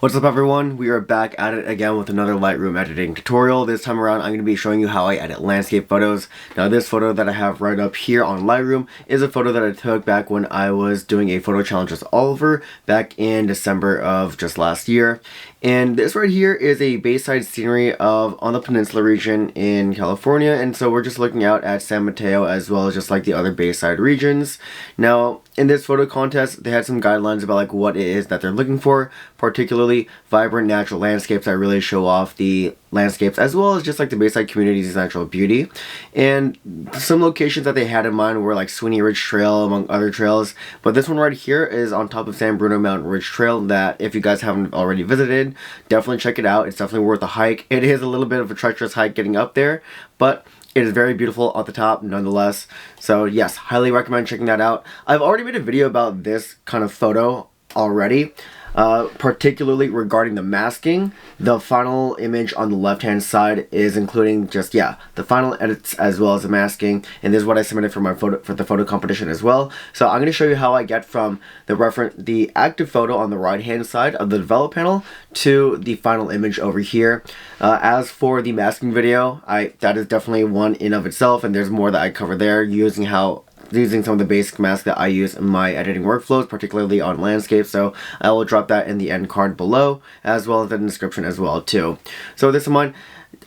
What's up everyone? We are back at it again with another Lightroom editing tutorial. This time around I'm going to be showing you how I edit landscape photos. Now this photo that I have right up here on Lightroom is a photo that I took back when I was doing a photo challenge with Oliver back in December of just last year. And this right here is a bayside scenery on the peninsula region in California, and so we're just looking out at San Mateo as well as just like the other bayside regions. Now in this photo contest they had some guidelines about like what it is that they're looking for, particularly vibrant natural landscapes that really show off the landscapes as well as just like the bayside community's natural beauty. And some locations that they had in mind were like Sweeney Ridge Trail among other trails, but this one right here is on top of San Bruno Mountain Ridge Trail that if you guys haven't already visited, definitely check it out. It's definitely worth a hike. It is a little bit of a treacherous hike getting up there, but it is very beautiful at the top nonetheless. So yes, highly recommend checking that out. I've already made a video about this kind of photo already, particularly regarding the masking. The final image on the left hand side is including just the final edits as well as the masking, and this is what I submitted for my the photo competition as well. So I'm going to show you how I get from the active photo on the right hand side of the develop panel to the final image over here. As for the masking video, that is definitely one in of itself, and there's more that I cover there using some of the basic masks that I use in my editing workflows, particularly on landscape. So I will drop that in the end card below as well as in the description as well too. So with this in mind,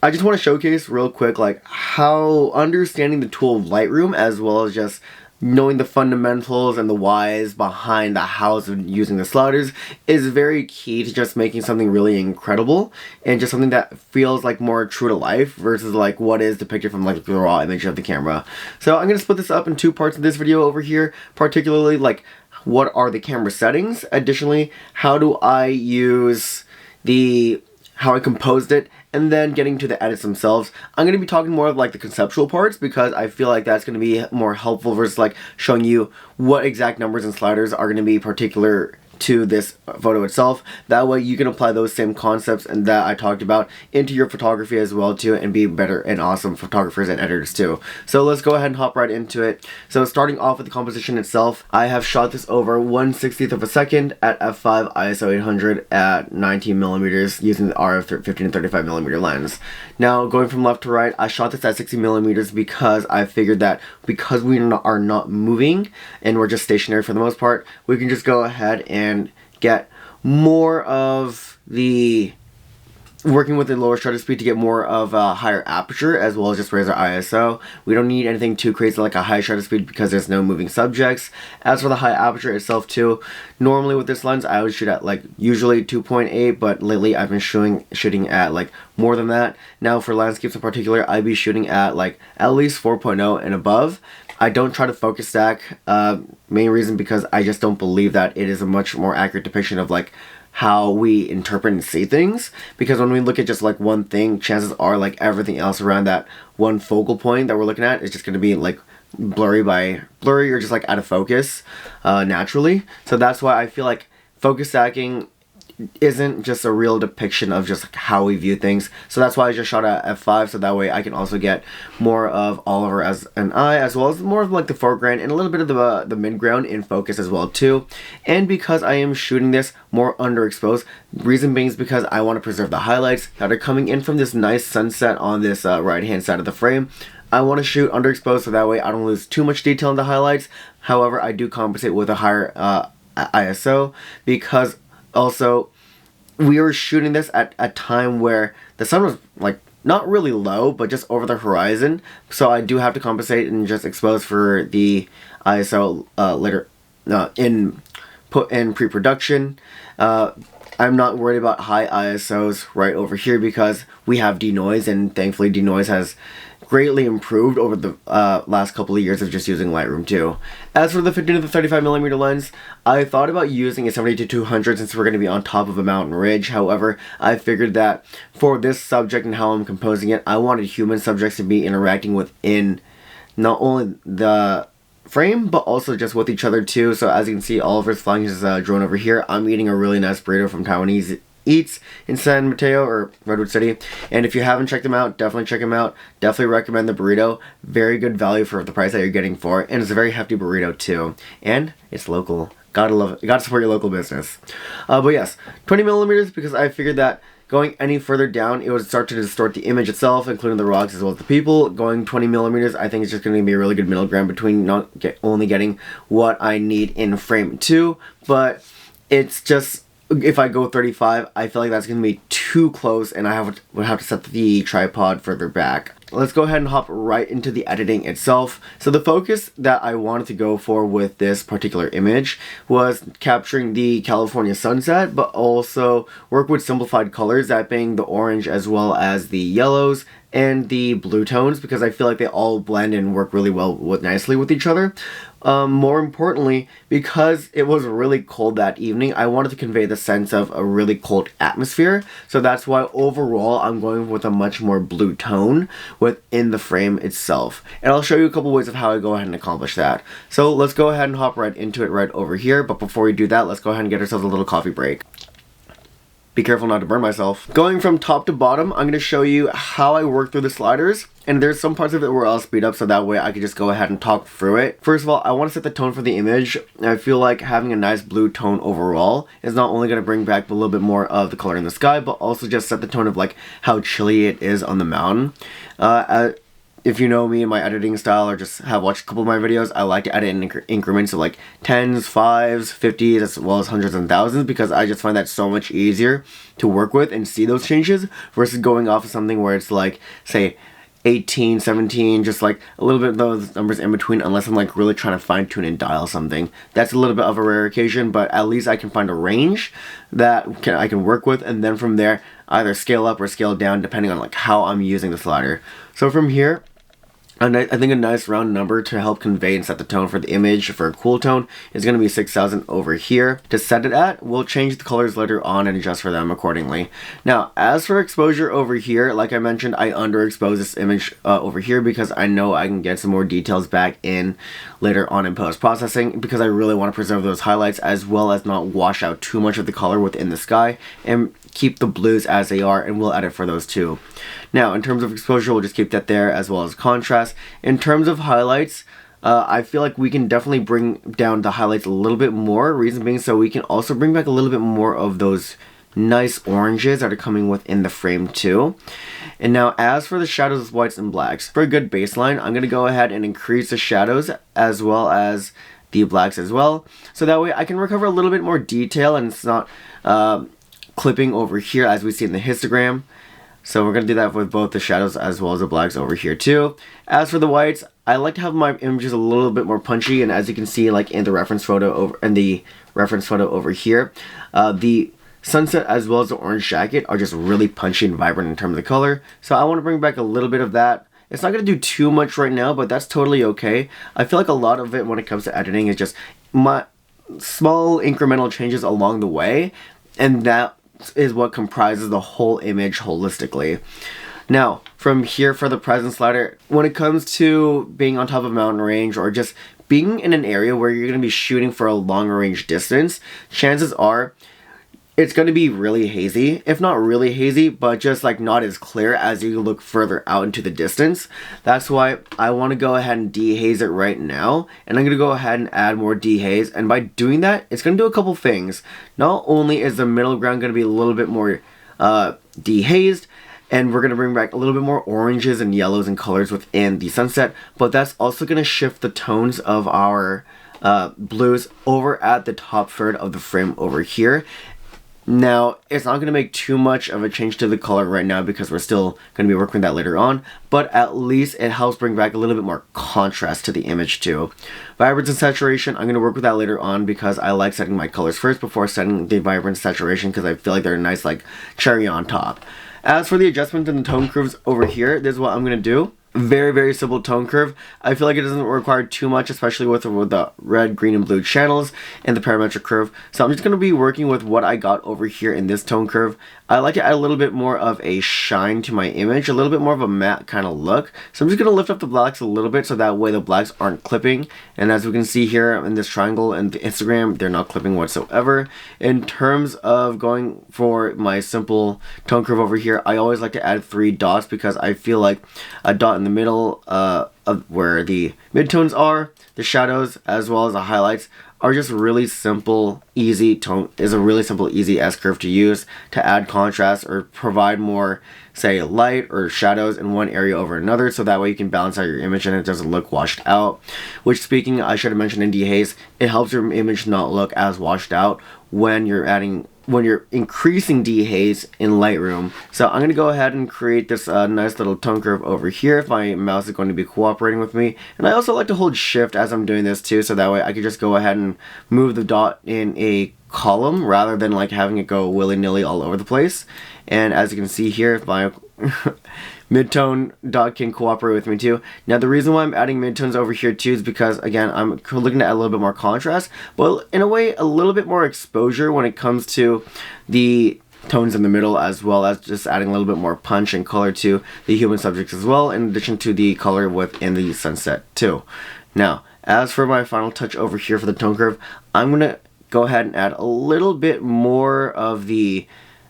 I just want to showcase real quick like how understanding the tool of Lightroom as well as just knowing the fundamentals and the whys behind the hows of using the sliders is very key to just making something really incredible and just something that feels like more true to life versus like what is depicted from like the raw image of the camera. So I'm going to split this up in two parts of this video over here, particularly like what are the camera settings, additionally how do I use how I composed it, and then getting to the edits themselves. I'm going to be talking more of like the conceptual parts because I feel like that's going to be more helpful versus like showing you what exact numbers and sliders are going to be particular to this photo itself. That way you can apply those same concepts and that I talked about into your photography as well too, and be better and awesome photographers and editors too. So let's go ahead and hop right into it. So starting off with the composition itself, I have shot this over 1/60th of a second at f5 ISO 800 at 19 millimeters using the RF 15 and 35 millimeter lens. Now going from left to right, I shot this at 60 millimeters because I figured that because we are not moving and we're just stationary for the most part, we can just go ahead and get more of working with the lower shutter speed to get more of a higher aperture as well as just raise our ISO. We don't need anything too crazy like a high shutter speed because there's no moving subjects. As for the high aperture itself too, normally with this lens I would shoot at like usually 2.8, but lately I've been shooting at like more than that. Now for landscapes in particular, I'd be shooting at like at least 4.0 and above. I don't try to focus stack, main reason because I just don't believe that it is a much more accurate depiction of like how we interpret and see things, because when we look at just like one thing, chances are like everything else around that one focal point that we're looking at is just going to be like blurry or just like out of focus naturally. So that's why I feel like focus stacking isn't just a real depiction of just how we view things. So that's why I just shot at f5, so that way I can also get more of Oliver as an eye as well as more of like the foreground and a little bit of the midground in focus as well too. And because I am shooting this more underexposed, reason being is because I want to preserve the highlights that are coming in from this nice sunset on this right hand side of the frame. I want to shoot underexposed so that way I don't lose too much detail in the highlights. However, I do compensate with a higher ISO because also we were shooting this at a time where the sun was like not really low but just over the horizon, so I do have to compensate and just expose for the ISO later in pre-production. I'm not worried about high ISOs right over here because we have denoise, and thankfully denoise has greatly improved over the last couple of years of just using Lightroom too. As for the 15 to the 35 millimeter lens, I thought about using a 70-200 since we're going to be on top of a mountain ridge. However, I figured that for this subject and how I'm composing it, I wanted human subjects to be interacting within not only the frame but also just with each other too. So as you can see, Oliver's flying his drone over here. I'm eating a really nice burrito from Taiwanese Eats in San Mateo or Redwood City, and if you haven't checked them out, definitely check them out. Definitely recommend the burrito. Very good value for the price that you're getting for it, and it's a very hefty burrito too, and it's local Gotta love it. Gotta support your local business. But yes, 20 millimeters because I figured that going any further down, it would start to distort the image itself, including the rocks as well as the people. Going 20 millimeters, I think it's just going to be a really good middle ground between only getting what I need in frame 2, but it's just, if I go 35, I feel like that's going to be too close, and I would have to set the tripod further back. Let's go ahead and hop right into the editing itself. So the focus that I wanted to go for with this particular image was capturing the California sunset, but also work with simplified colors, that being the orange as well as the yellows and the blue tones, because I feel like they all blend and work really well nicely with each other. More importantly, because it was really cold that evening, I wanted to convey the sense of a really cold atmosphere. So that's why overall I'm going with a much more blue tone within the frame itself. And I'll show you a couple ways of how I go ahead and accomplish that. So let's go ahead and hop right into it right over here. But before we do that, let's go ahead and get ourselves a little coffee break. Be careful not to burn myself. Going from top to bottom, I'm going to show you how I work through the sliders. And there's some parts of it where I'll speed up so that way I can just go ahead and talk through it. First of all, I want to set the tone for the image. I feel like having a nice blue tone overall is not only going to bring back a little bit more of the color in the sky, but also just set the tone of like how chilly it is on the mountain. If you know me and my editing style or just have watched a couple of my videos, I like to edit in increments of like 10s, 5s, 50s, as well as hundreds and thousands, because I just find that so much easier to work with and see those changes versus going off of something where it's like, say, 18, 17, just like a little bit of those numbers in between, unless I'm like really trying to fine tune and dial something. That's a little bit of a rare occasion, but at least I can find a range that I can work with, and then from there either scale up or scale down depending on like how I'm using the slider. So from here, I think a nice round number to help convey and set the tone for the image for a cool tone is going to be 6,000 over here. To set it at, we'll change the colors later on and adjust for them accordingly. Now, as for exposure over here, like I mentioned, I underexpose this image over here because I know I can get some more details back in later on in post-processing, because I really want to preserve those highlights as well as not wash out too much of the color within the sky and keep the blues as they are, and we'll edit for those too. Now, in terms of exposure, we'll just keep that there as well as contrast. In terms of highlights, I feel like we can definitely bring down the highlights a little bit more. Reason being, so we can also bring back a little bit more of those nice oranges that are coming within the frame too. And now, as for the shadows, whites, and blacks, for a good baseline, I'm going to go ahead and increase the shadows as well as the blacks as well. So that way I can recover a little bit more detail and it's not clipping over here as we see in the histogram. So we're going to do that with both the shadows as well as the blacks over here too. As for the whites, I like to have my images a little bit more punchy, and as you can see like in the reference photo over here, the sunset as well as the orange jacket are just really punchy and vibrant in terms of color. So I want to bring back a little bit of that. It's not going to do too much right now, but that's totally okay. I feel like a lot of it when it comes to editing is just my small incremental changes along the way, and that is what comprises the whole image holistically. Now, from here for the present slider, when it comes to being on top of a mountain range or just being in an area where you're going to be shooting for a longer range distance, chances are it's going to be really hazy. If not really hazy, but just like not as clear as you look further out into the distance. That's why I want to go ahead and dehaze it right now. And I'm going to go ahead and add more dehaze. And by doing that, it's going to do a couple things. Not only is the middle ground going to be a little bit more dehazed, and we're going to bring back a little bit more oranges and yellows and colors within the sunset, but that's also going to shift the tones of our blues over at the top third of the frame over here. Now, it's not going to make too much of a change to the color right now because we're still going to be working with that later on, but at least it helps bring back a little bit more contrast to the image too. Vibrance and saturation, I'm going to work with that later on because I like setting my colors first before setting the vibrance saturation because I feel like they're a nice like cherry on top. As for the adjustment in the tone curves over here, this is what I'm going to do. Very, very simple tone curve. I feel like it doesn't require too much, especially with the red, green, and blue channels and the parametric curve. So I'm just going to be working with what I got over here in this tone curve. I like to add a little bit more of a shine to my image, a little bit more of a matte kind of look. So I'm just going to lift up the blacks a little bit so that way the blacks aren't clipping. And as we can see here in this triangle and the Instagram, they're not clipping whatsoever. In terms of going for my simple tone curve over here, I always like to add 3 dots because I feel like a dot in the middle of where the midtones are, the shadows, as well as the highlights are just really simple, easy tone, is a really simple, easy S-curve to use to add contrast or provide more, say, light or shadows in one area over another, so that way you can balance out your image and it doesn't look washed out. Which, speaking, I should have mentioned in dehaze, it helps your image not look as washed out when you're increasing dehaze in Lightroom. So I'm going to go ahead and create this nice little tone curve over here if my mouse is going to be cooperating with me. And I also like to hold shift as I'm doing this too, so that way I can just go ahead and move the dot in a column rather than like having it go willy-nilly all over the place. And as you can see here, my midtone dot can cooperate with me too. Now the reason why I'm adding midtones over here too is because, again, I'm looking to add a little bit more contrast, but in a way a little bit more exposure when it comes to the tones in the middle, as well as just adding a little bit more punch and color to the human subjects as well, in addition to the color within the sunset too. Now, as for my final touch over here for the tone curve, I'm going to go ahead and add a little bit more of the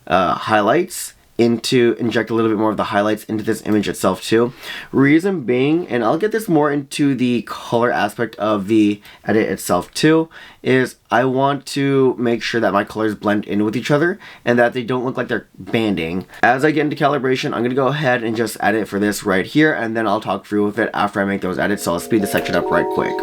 highlights, inject a little bit more of the highlights into this image itself too. Reason being, and I'll get this more into the color aspect of the edit itself too, is I want to make sure that my colors blend in with each other and that they don't look like they're banding. As I get into calibration, I'm going to go ahead and just edit for this right here, and then I'll talk through with it after I make those edits, so I'll speed the section up right quick.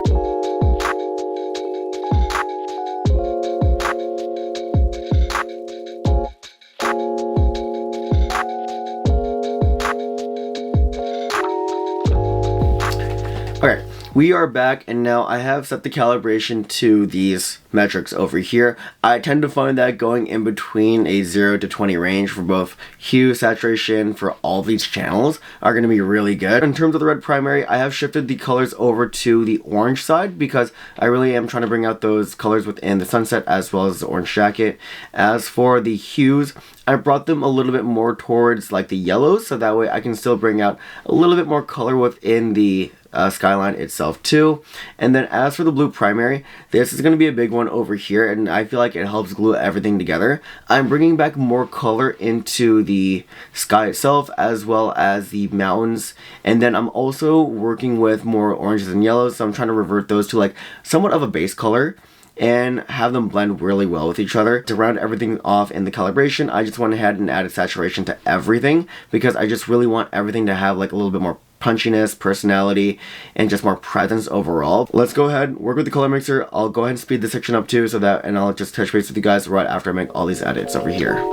Okay, we are back, and now I have set the calibration to these metrics over here. I tend to find that going in between a 0 to 20 range for both hue, saturation, for all these channels are going to be really good. In terms of the red primary, I have shifted the colors over to the orange side because I really am trying to bring out those colors within the sunset as well as the orange jacket. As for the hues, I brought them a little bit more towards like the yellows, so that way I can still bring out a little bit more color within the skyline itself too. And then as for the blue primary, this is going to be a big one over here, and I feel like it helps glue everything together. I'm bringing back more color into the sky itself as well as the mountains, and then I'm also working with more oranges and yellows, so I'm trying to revert those to like somewhat of a base color and have them blend really well with each other. To round everything off in the calibration, I just went ahead and added saturation to everything because I just really want everything to have like a little bit more punchiness, personality, and just more presence overall. Let's go ahead, work with the color mixer. I'll go ahead and speed this section up too, and I'll just touch base with you guys right after I make all these edits over here.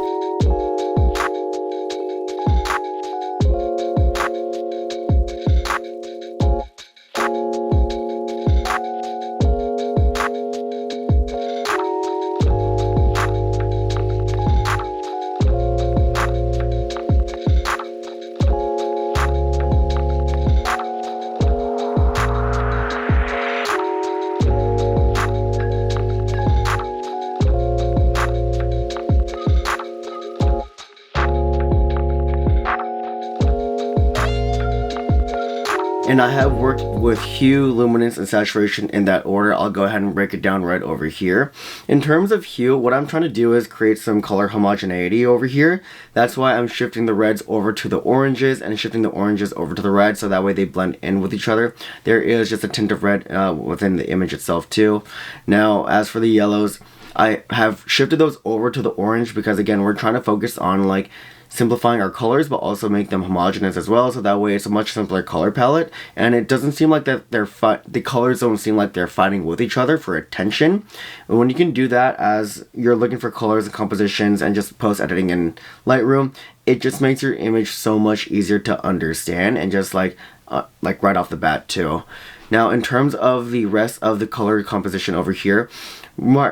And I have worked with hue, luminance, and saturation in that order. I'll go ahead and break it down right over here. In terms of hue, what I'm trying to do is create some color homogeneity over here. That's why I'm shifting the reds over to the oranges and shifting the oranges over to the reds, so that way they blend in with each other. There is just a tint of red within the image itself too. Now, as for the yellows, I have shifted those over to the orange because, again, we're trying to focus on like simplifying our colors but also make them homogeneous as well, so that way it's a much simpler color palette, and it doesn't seem like that the colors don't seem like they're fighting with each other for attention. And when you can do that as you're looking for colors and compositions and just post editing in Lightroom, it just makes your image so much easier to understand and just like right off the bat too. Now, in terms of the rest of the color composition over here,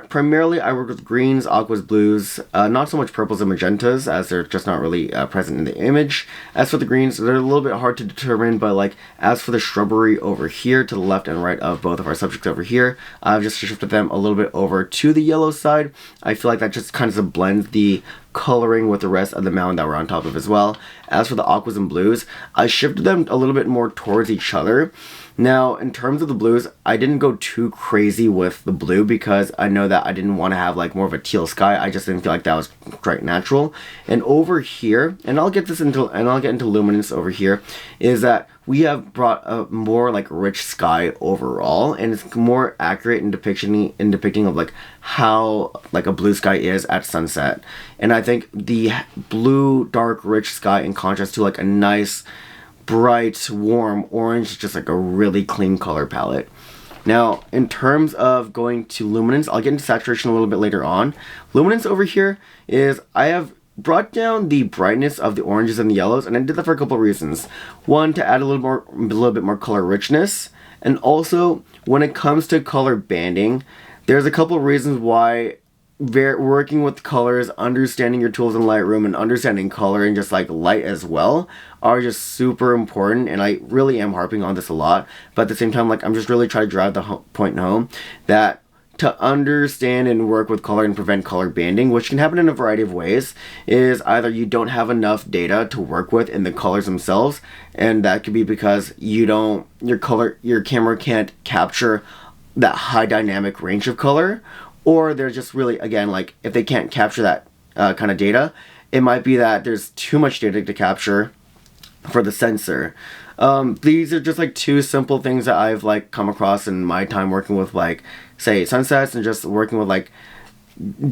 primarily I work with greens, aquas, blues, not so much purples and magentas as they're just not really present in the image. As for the greens, they're a little bit hard to determine, but like as for the shrubbery over here to the left and right of both of our subjects over here, I've just shifted them a little bit over to the yellow side. I feel like that just kind of blends the coloring with the rest of the mountain that we're on top of as well. As for the aquas and blues, I shifted them a little bit more towards each other. Now, in terms of the blues, I didn't go too crazy with the blue because I know that I didn't want to have like more of a teal sky. I just didn't feel like that was quite natural. And over here, and I'll get into luminance over here, is that we have brought a more like rich sky overall, and it's more accurate in depicting of like how like a blue sky is at sunset. And I think the blue, dark, rich sky in contrast to like a nice, bright, warm orange is just like a really clean color palette. Now, in terms of going to luminance, I'll get into saturation a little bit later on. Luminance over here is, I have brought down the brightness of the oranges and the yellows, and I did that for a couple of reasons. One, to add a little bit more color richness, and also when it comes to color banding, there's a couple of reasons why working with colors, understanding your tools in Lightroom, and understanding color and just like light as well are just super important, and I really am harping on this a lot, but at the same time, like, I'm just really trying to drive the point home that to understand and work with color and prevent color banding, which can happen in a variety of ways, is either you don't have enough data to work with in the colors themselves, and that could be because your camera can't capture that high dynamic range of color, or they're just really, again, like, if they can't capture that kind of data, it might be that there's too much data to capture for the sensor. These are just like two simple things that I've like come across in my time working with, like, say, sunsets, and just working with like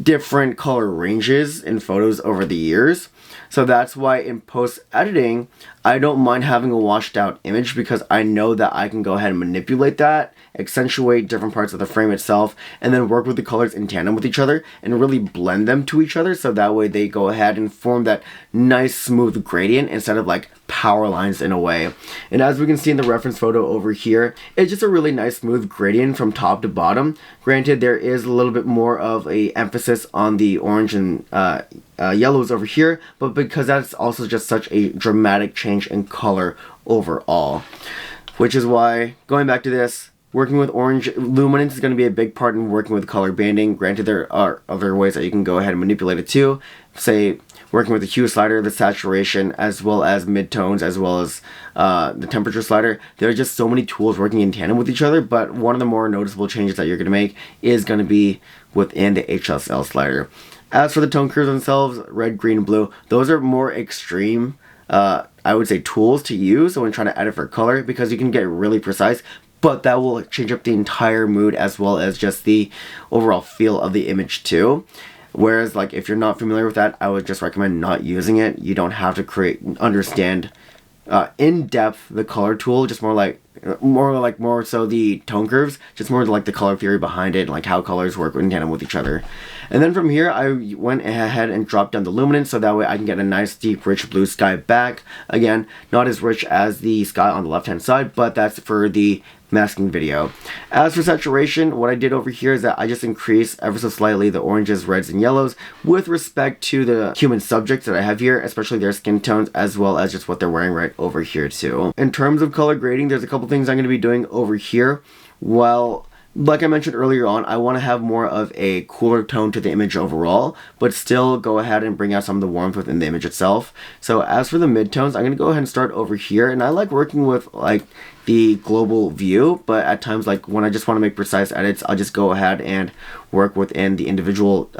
different color ranges in photos over the years. So that's why in post editing, I don't mind having a washed out image, because I know that I can go ahead and manipulate that, accentuate different parts of the frame itself, and then work with the colors in tandem with each other and really blend them to each other, so that way they go ahead and form that nice smooth gradient instead of like power lines in a way. And as we can see in the reference photo over here, it's just a really nice smooth gradient from top to bottom. Granted, there is a little bit more of a emphasis on the orange and yellows over here, but because that's also just such a dramatic change in color overall, which is why, going back to this, working with orange luminance is going to be a big part in working with color banding. Granted, there are other ways that you can go ahead and manipulate it too, say working with the hue slider, the saturation, as well as midtones, as well as the temperature slider. There are just so many tools working in tandem with each other, but one of the more noticeable changes that you're going to make is going to be within the HSL slider. As for the tone curves themselves, red, green, blue, those are more extreme, I would say, tools to use when trying to edit for color, because you can get really precise, but that will change up the entire mood as well as just the overall feel of the image too. Whereas, like, if you're not familiar with that, I would just recommend not using it. You don't have to understand in depth the color tool, just more so the tone curves, just more like the color theory behind it, and like how colors work in tandem with each other. And then from here, I went ahead and dropped down the luminance, so that way I can get a nice deep rich blue sky back. Again, not as rich as the sky on the left hand side, but that's for the masking video. As for saturation, what I did over here is that I just increased ever so slightly the oranges, reds, and yellows with respect to the human subjects that I have here, especially their skin tones, as well as just what they're wearing right over here too. In terms of color grading, there's a couple things I'm going to be doing over here. Well, like I mentioned earlier on, I want to have more of a cooler tone to the image overall, but still go ahead and bring out some of the warmth within the image itself. So as for the midtones, I'm going to go ahead and start over here, and I like working with like the global view, but at times, like when I just want to make precise edits, I'll just go ahead and work within the individual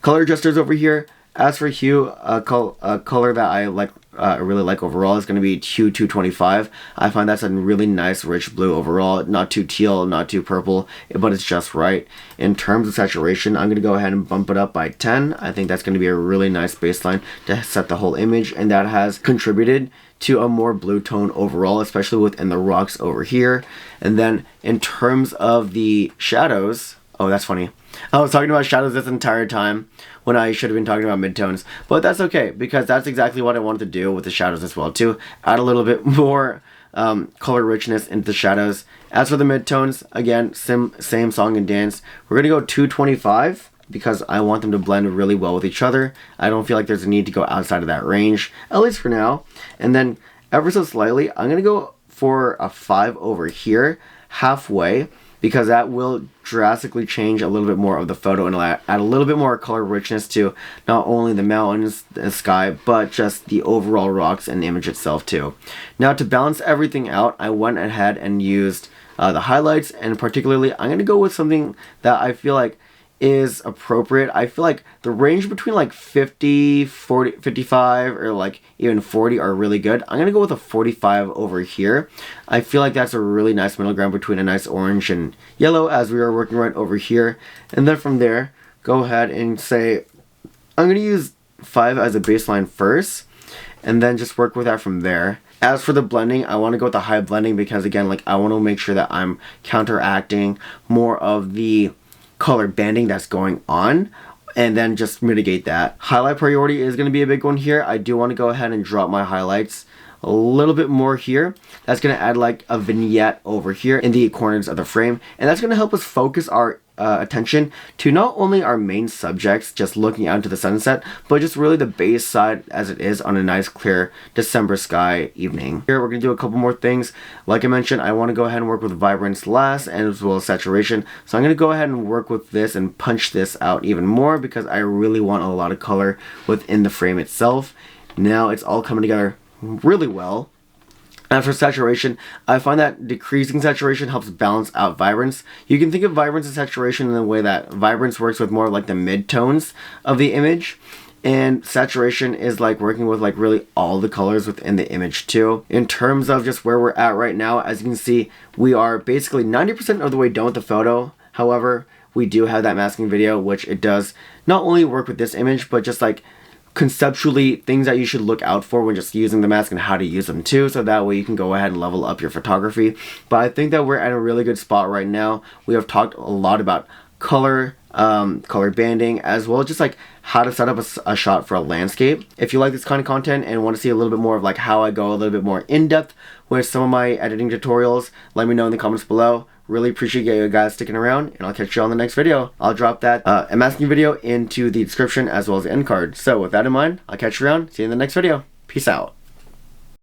color adjusters over here. As for hue, color that I really like overall is going to be Hue 225. I find that's a really nice rich blue overall, not too teal, not too purple, but it's just right. In terms of saturation, I'm going to go ahead and bump it up by 10. I think that's going to be a really nice baseline to set the whole image, and that has contributed to a more blue tone overall, especially within the rocks over here. And then in terms of the shadows, oh, that's funny, I was talking about shadows this entire time when I should have been talking about midtones, but that's okay, because that's exactly what I wanted to do with the shadows as well too. Add a little bit more color richness into the shadows. As for the midtones, again, same song and dance. We're gonna go 225 because I want them to blend really well with each other. I don't feel like there's a need to go outside of that range, at least for now. And then ever so slightly, I'm gonna go for a 5 over here, halfway, because that will drastically change a little bit more of the photo and add a little bit more color richness to not only the mountains, the sky, but just the overall rocks and the image itself too. Now, to balance everything out, I went ahead and used the highlights, and particularly I'm going to go with something that I feel like is appropriate. I feel like the range between like 50, 40, 55, or like even 40 are really good. I'm gonna go with a 45 over here. I feel like that's a really nice middle ground between a nice orange and yellow, as we are working right over here. And then from there, go ahead and say, I'm gonna use 5 as a baseline first, and then just work with that from there. As for the blending, I want to go with the high blending because, again, like, I want to make sure that I'm counteracting more of the color banding that's going on, and then just mitigate that. Highlight priority is going to be a big one here. I do want to go ahead and drop my highlights a little bit more here. That's going to add like a vignette over here in the corners of the frame, and that's going to help us focus our attention to not only our main subjects, just looking out into the sunset, but just really the base side as it is on a nice clear December sky evening. Here we're going to do a couple more things. Like I mentioned, I want to go ahead and work with vibrance last, and as well as saturation. So I'm going to go ahead and work with this and punch this out even more because I really want a lot of color within the frame itself. Now it's all coming together really well. And for saturation, I find that decreasing saturation helps balance out vibrance. You can think of vibrance and saturation in the way that vibrance works with more like the mid-tones of the image, and saturation is like working with like really all the colors within the image too. In terms of just where we're at right now, as you can see, we are basically 90% of the way done with the photo. However, we do have that masking video, which it does not only work with this image, but just like conceptually things that you should look out for when just using the mask and how to use them too, so that way you can go ahead and level up your photography. But I think that we're at a really good spot right now. We have talked a lot about color, color banding, as well as just like how to set up a shot for a landscape. If you like this kind of content and want to see a little bit more of like how I go a little bit more in depth with some of my editing tutorials, let me know in the comments below. Really appreciate you guys sticking around, and I'll catch you on the next video. I'll drop that masking video into the description as well as the end card. So with that in mind, I'll catch you around. See you in the next video. Peace out.